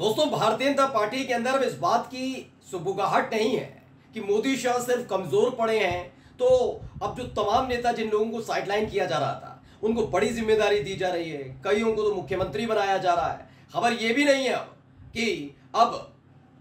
दोस्तों, भारतीय जनता पार्टी के अंदर अब इस बात की सुबुगाहट नहीं है कि मोदी शाह सिर्फ कमजोर पड़े हैं। तो अब जो तमाम नेता जिन लोगों को साइडलाइन किया जा रहा था उनको बड़ी जिम्मेदारी दी जा रही है, कईयों को तो मुख्यमंत्री बनाया जा रहा है। खबर ये भी नहीं है अब कि अब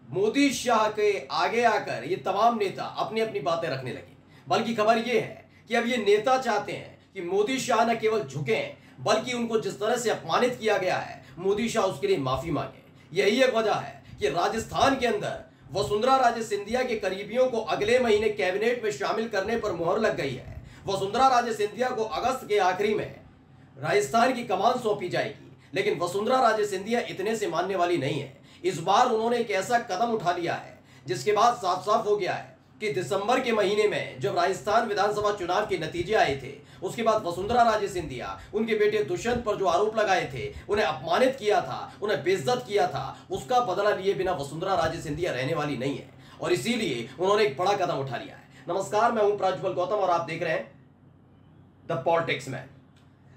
मोदी शाह के आगे आकर ये तमाम नेता अपनी अपनी बातें रखने लगे, बल्कि खबर ये है कि अब ये नेता चाहते हैं कि मोदी शाह न केवल झुकें बल्कि उनको जिस तरह से अपमानित किया गया है मोदी शाह उसके लिए माफी मांगे। यही एक वजह है कि राजस्थान के अंदर वसुंधरा राजे सिंधिया के करीबियों को अगले महीने कैबिनेट में शामिल करने पर मुहर लग गई है। वसुंधरा राजे सिंधिया को अगस्त के आखिरी में राजस्थान की कमान सौंपी जाएगी, लेकिन वसुंधरा राजे सिंधिया इतने से मानने वाली नहीं है। इस बार उन्होंने एक ऐसा कदम उठा लिया है जिसके बाद साफ साफ हो गया है कि दिसंबर के महीने में जब राजस्थान विधानसभा चुनाव के नतीजे आए थे, उसके बाद वसुंधरा राजे सिंधिया उनके बेटे दुष्यंत पर जो आरोप लगाए थे, उन्हें अपमानित किया था, उन्हें बेइज्जत किया था, उसका बदला लिए बिना वसुंधरा राजे सिंधिया रहने वाली नहीं है और इसीलिए उन्होंने एक बड़ा कदम उठा लिया है। नमस्कार, मैं हूं प्रज्वल गौतम और आप देख रहे हैं द पॉलिटिक्स मैन।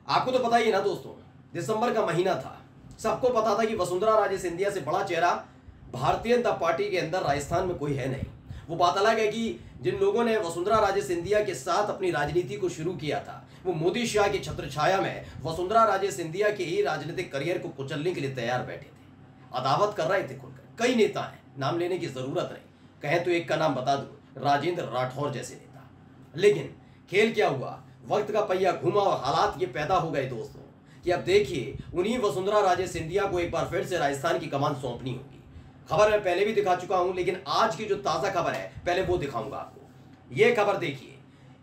आपको तो पता ही है ना दोस्तों, दिसंबर का महीना था, सबको पता था कि वसुंधरा राजे सिंधिया से बड़ा चेहरा भारतीय जनता पार्टी के अंदर राजस्थान में कोई है नहीं। वो बात अलग है कि जिन लोगों ने वसुंधरा राजे सिंधिया के साथ अपनी राजनीति को शुरू किया था वो मोदी शाह की छत्रछाया में वसुंधरा राजे सिंधिया के ही राजनीतिक करियर को कुचलने के लिए तैयार बैठे थे, अदावत कर रहे थे खुलकर। कई नेता हैं, नाम लेने की जरूरत नहीं, कहें तो एक का नाम बता दूं, राजेंद्र राठौर जैसे नेता। लेकिन खेल क्या हुआ, वक्त का पहिया घूमा और हालात ये पैदा हो गए दोस्तों कि अब देखिए उन्हीं वसुंधरा राजे सिंधिया को एक बार फिर से राजस्थान की कमान सौंपनी होगी। खबर मैं पहले भी दिखा चुका हूं, लेकिन आज की जो ताजा खबर है पहले वो दिखाऊंगा आपको। ये खबर देखिए,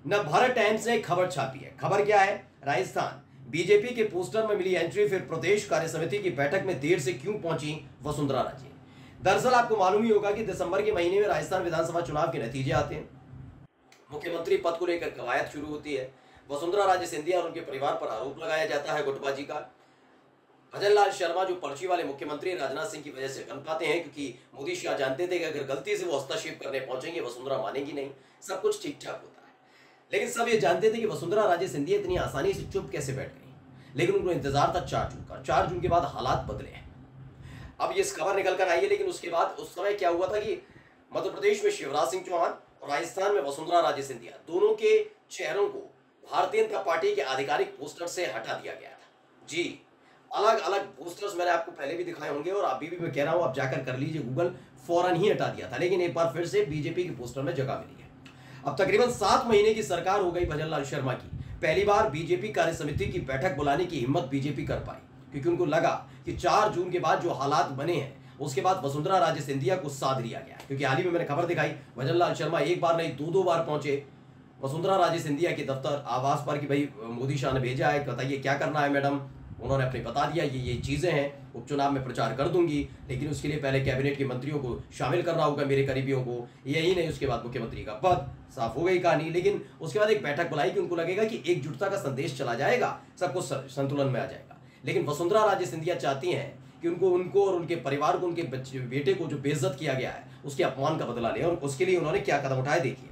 नवभारत टाइम्स ने खबर छापी है। खबर क्या है, राजस्थान बीजेपी के पोस्टर में मिली एंट्री, फिर प्रदेश कार्य समिति की बैठक में देर से क्यों पहुंची वसुंधरा राजे। दरअसल आपको मालूम ही होगा कि दिसंबर के महीने में राजस्थान विधानसभा चुनाव के नतीजे आते हैं, मुख्यमंत्री पद को लेकर कवायद शुरू होती है। वसुंधरा राजे सिंधिया और उनके परिवार पर आरोप लगाया जाता है गुटबाजी का। भजनलाल शर्मा जो पर्ची वाले मुख्यमंत्री राजनाथ सिंह की वजह से गल पाते हैं, क्योंकि मोदी शाह जानते थे कि अगर गलती से वो हस्तक्षेप करने पहुंचेंगे वसुंधरा मानेगी नहीं, सब कुछ ठीक ठाक होता है। लेकिन सब ये जानते थे कि वसुंधरा राजे सिंधिया इतनी आसानी से चुप कैसे बैठ गई, लेकिन उनको इंतजार था 4 जून का। 4 जून के बाद हालात बदले हैं। अब ये खबर निकल कर आई है, लेकिन उसके बाद उस समय क्या हुआ था कि मध्य प्रदेश में शिवराज सिंह चौहान और राजस्थान में वसुंधरा राजे सिंधिया दोनों के चेहरों को भारतीय जनता पार्टी के आधिकारिक पोस्टर से हटा दिया गया था। जी, अलग अलग पोस्टर्स मैंने आपको पहले भी दिखाए होंगे और अभी भी मैं कह रहा हूं, आप जाकर कर लीजिए गूगल, फौरन ही हटा दिया था। लेकिन एक बार फिर से बीजेपी के पोस्टर में जगह मिली है। अब तकरीबन 7 महीने की सरकार हो गई भजनलाल शर्मा की। पहली बार बीजेपी कार्य समिति की बैठक बुलाने की हिम्मत बीजेपी कर पाई, क्योंकि उनको लगा कि 4 जून के बाद जो हालात बने हैं उसके बाद वसुंधरा राजे सिंधिया को साध लिया गया। क्योंकि हाल ही में मैंने खबर दिखाई, भजनलाल शर्मा एक बार नहीं 2-2 बार पहुंचे वसुंधरा राजे सिंधिया के दफ्तर आवास पर कि भाई मोदी शाह ने भेजा है, बताइए क्या करना है मैडम। उन्होंने अपने बता दिया ये चीजें हैं, उपचुनाव में प्रचार कर दूंगी, लेकिन उसके लिए पहले कैबिनेट के मंत्रियों को शामिल करना होगा, मेरे करीबियों को। यही नहीं, उसके बाद मुख्यमंत्री का पद, साफ हो गई कहानी। लेकिन उसके बाद एक बैठक बुलाई कि उनको लगेगा कि एकजुटता का संदेश चला जाएगा, सब कुछ संतुलन में आ जाएगा। लेकिन वसुंधरा राजे सिंधिया चाहती हैं कि उनको और उनके परिवार को, उनके बेटे को जो बेइज्जत किया गया है उसके अपमान का बदला लें, और उसके लिए उन्होंने क्या कदम उठाए देखिए।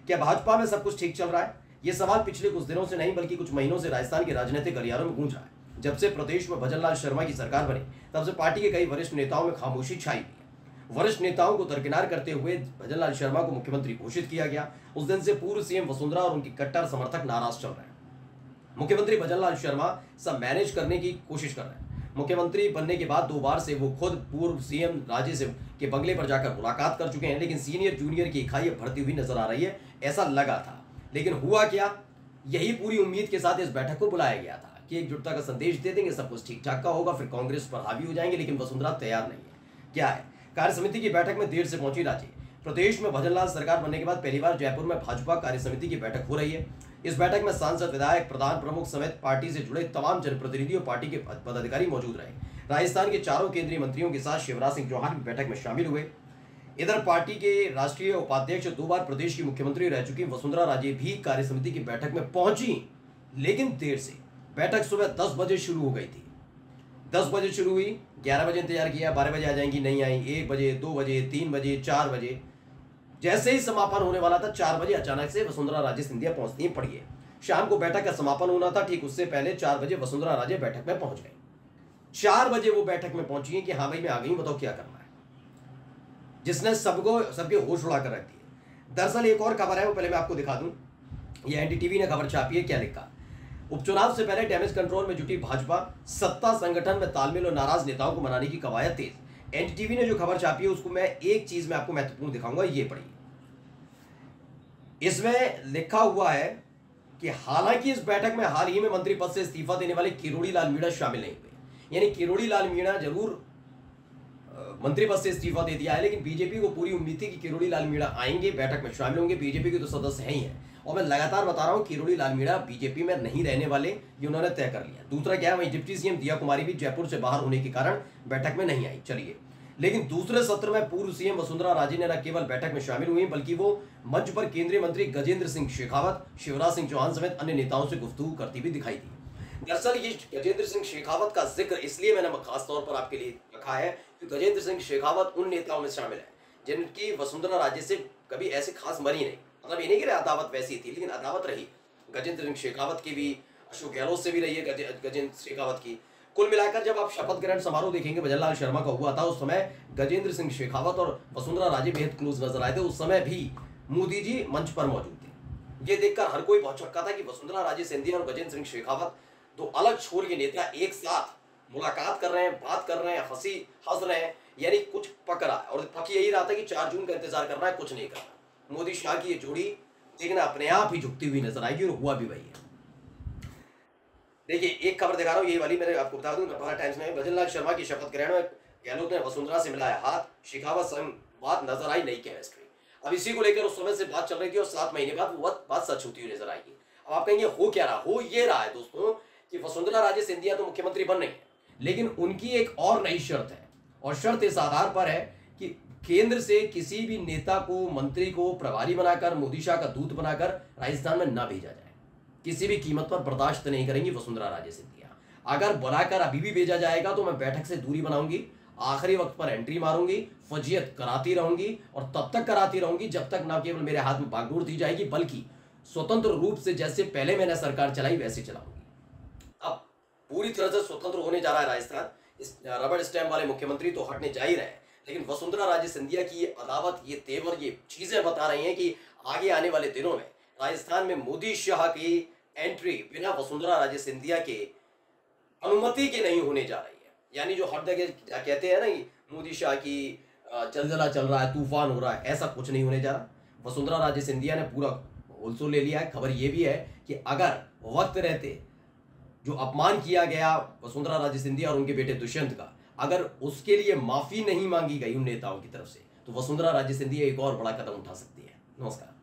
क्या भाजपा में सब कुछ ठीक चल रहा है? ये सवाल पिछले कुछ दिनों से नहीं बल्कि कुछ महीनों से राजस्थान के राजनीतिक गलियारों में गूंज रहा है। जब से प्रदेश में भजनलाल शर्मा की सरकार बनी तब से पार्टी के कई वरिष्ठ नेताओं में खामोशी छाई हुई है। वरिष्ठ नेताओं को दरकिनार करते हुए भजनलाल शर्मा को मुख्यमंत्री घोषित किया गया। उस दिन से पूर्व सीएम वसुंधरा और उनके कट्टर समर्थक नाराज चल रहे हैं। मुख्यमंत्री भजनलाल शर्मा सब मैनेज करने की कोशिश कर रहे हैं। मुख्यमंत्री बनने के बाद 2 बार से वो खुद पूर्व सीएम राजे के बंगले पर जाकर मुलाकात कर चुके हैं, लेकिन सीनियर जूनियर की इकाई बढ़ती हुई नजर आ रही है, ऐसा लगा था। लेकिन हुआ क्या, यही पूरी उम्मीद के साथ इस बैठक को बुलाया गया था कि एकजुटता का संदेश दे देंगे, सब कुछ ठीक ठाक का होगा, फिर कांग्रेस पर हावी हो जाएंगे। लेकिन वसुंधरा तैयार नहीं है। क्या है, कार्य समिति की बैठक में देर से पहुंची राजे। प्रदेश में भजनलाल सरकार बनने के बाद पहली बार जयपुर में भाजपा कार्य समिति की बैठक हो रही है। इस बैठक में सांसद, विधायक, प्रधान प्रमुख समेत पार्टी से जुड़े तमाम जनप्रतिनिधि और पार्टी के पदाधिकारी मौजूद रहे। राजस्थान के 4 केंद्रीय मंत्रियों के साथ शिवराज सिंह चौहान भी बैठक में शामिल हुए। इधर पार्टी के राष्ट्रीय उपाध्यक्ष 2 बार प्रदेश की मुख्यमंत्री रह चुकी वसुंधरा राजे भी कार्य समिति की बैठक में पहुंची, लेकिन देर से। बैठक सुबह 10 बजे शुरू हो गई थी। 10 बजे शुरू हुई, 11 बजे इंतजार किया, 12 बजे आ जाएंगी, नहीं आई, 1 बजे, 2 बजे, 3 बजे, 4 बजे। जैसे ही समापन होने वाला था 4 बजे अचानक से वसुंधरा राजे सिंधिया पहुंचती हैं। पढ़िए, शाम को बैठक का समापन होना था, ठीक उससे पहले 4 बजे वसुंधरा राजे बैठक में पहुंच गई। 4 बजे वो बैठक में पहुंची है कि हाँ भाई मैं आ गई हूं, बताओ क्या करना है, जिसने सबके होश उड़ा कर रख दिए। दरअसल एक और खबर है, वो पहले मैं आपको दिखा दूं। ये एनडीटीवी ने खबर छापी है, क्या लिखा। उपचुनाव से पहले डैमेज कंट्रोल में जुटी भाजपा, सत्ता संगठन में तालमेल और नाराज नेताओं को मनाने की कवायद तेज। एनडीटीवी ने जो खबर छापी है उसको मैं एक चीज में आपको महत्वपूर्ण दिखाऊंगा, ये पढ़िए। इसमें लिखा हुआ है कि हालांकि इस बैठक में हाल ही में मंत्री पद से इस्तीफा देने वाले किरोड़ी लाल मीणा शामिल नहीं हुए। यानी किरोड़ी लाल मीणा जरूर मंत्री पद से इस्तीफा दे दिया है, लेकिन बीजेपी को पूरी उम्मीद थी कि किरोड़ी लाल मीणा आएंगे, बैठक में शामिल होंगे। बीजेपी के तो सदस्य हैं ही हैं, और मैं लगातार बता रहा हूं किरोड़ी लाल मीणा बीजेपी में नहीं रहने वाले, ये उन्होंने तय कर लिया। दूसरा क्या है, वहीं डिप्टी सीएम दिया कुमारी भी जयपुर से बाहर होने के कारण बैठक में नहीं आई। चलिए, लेकिन दूसरे सत्र में पूर्व सीएम वसुंधरा राजे ने न केवल बैठक में शामिल हुई, बल्कि वो मंच पर केंद्रीय मंत्री गजेंद्र सिंह शेखावत, शिवराज सिंह चौहान समेत अन्य नेताओं से गुफ्तगू करती भी दिखाई दी। दरअसल ये गजेंद्र सिंह शेखावत का जिक्र इसलिए मैंने खास तौर पर आपके लिए रखा है कि गजेंद्र सिंह शेखावत उन नेताओं में शामिल है जिनकी वसुंधरा राजे से कभी ऐसे खास मरी नहीं। मतलब ये नहीं कि अदावत वैसी थी, लेकिन अदावत रही गजेंद्र सिंह शेखावत की भी, अशोक गहलोत से भी रही है गजेंद्र शेखावत की। कुल मिलाकर जब आप शपथ ग्रहण समारोह देखेंगे भजनलाल शर्मा का हुआ था, उस समय गजेंद्र सिंह शेखावत और वसुंधरा राजे बेहद क्लोज नजर आए थे। उस समय भी मोदी जी मंच पर मौजूद थे। ये देखकर हर कोई बहुत चौंका था कि वसुंधरा राजे सिंधिया और गजेंद्र सिंह शेखावत, दो अलग छोर के नेता, एक साथ मुलाकात कर रहे हैं, बात कर रहे हैं, हंस रहे हैं। यानी कुछ पकड़ा, और पक यही रहा था कि 4 जून का इंतजार करना है, कुछ नहीं करना। मोदी शाह की ये जोड़ी देखना अपने आप ही झुकती हुई नजर आएगी, और हुआ भी वही है। देखिए, एक खबर दिखा रहा हूँ, ये वाली मैंने आपको बता दूं, भारत टाइम्स में भजनलाल शर्मा की शपथ ग्रहण में गहलोत ने वसुंधरा से मिलाया हाथ, शेखावत संग बात नजर आई, नई केमिस्ट्री। अब इसी को लेकर उस समय से बात चल रही थी, और 7 महीने बाद वो बात सच होती हुई नजर आएगी। अब आप कहेंगे हो क्या रहा, हो ये रहा है दोस्तों कि वसुंधरा राजे सिंधिया तो मुख्यमंत्री बन रही है, लेकिन उनकी एक और नई शर्त है, और शर्त इस आधार पर है कि केंद्र से किसी भी नेता को, मंत्री को प्रभारी बनाकर, मोदी शाह का दूत बनाकर राजस्थान में ना भेजा जाए। किसी भी कीमत पर बर्दाश्त नहीं करेंगी वसुंधरा राजे सिंधिया। अगर बनाकर अभी भी भेजा जाएगा तो मैं बैठक से दूरी बनाऊंगी, आखिरी वक्त पर एंट्री मारूंगी, फजीयत कराती रहूंगी, और तब तक कराती रहूंगी जब तक न केवल मेरे हाथ में बागडोर दी जाएगी, बल्कि स्वतंत्र रूप से जैसे पहले मैंने सरकार चलाई वैसे चलाऊंगी। अब पूरी तरह से स्वतंत्र होने जा रहा है राजस्थान। इस रबड़ स्टैम्प वाले मुख्यमंत्री तो हटने जा ही रहे हैं, लेकिन वसुंधरा राजे सिंधिया की ये अदावत, ये तेवर, ये चीजें बता रही हैं कि आगे आने वाले दिनों में राजस्थान में मोदी शाह की एंट्री बिना वसुंधरा राजे सिंधिया के अनुमति के नहीं होने जा रही है। यानी जो हर जगह कहते हैं ना कि मोदी शाह की जलजला चल रहा है, तूफान हो रहा है, ऐसा कुछ नहीं होने जा रहा। वसुंधरा राजे सिंधिया ने पूरा होलसो ले लिया है। खबर यह भी है कि अगर वक्त रहते जो अपमान किया गया वसुंधरा राजे सिंधिया और उनके बेटे दुष्यंत का, अगर उसके लिए माफी नहीं मांगी गई उन नेताओं की तरफ से, तो वसुंधरा राजे सिंधिया एक और बड़ा कदम उठा सकती है। नमस्कार।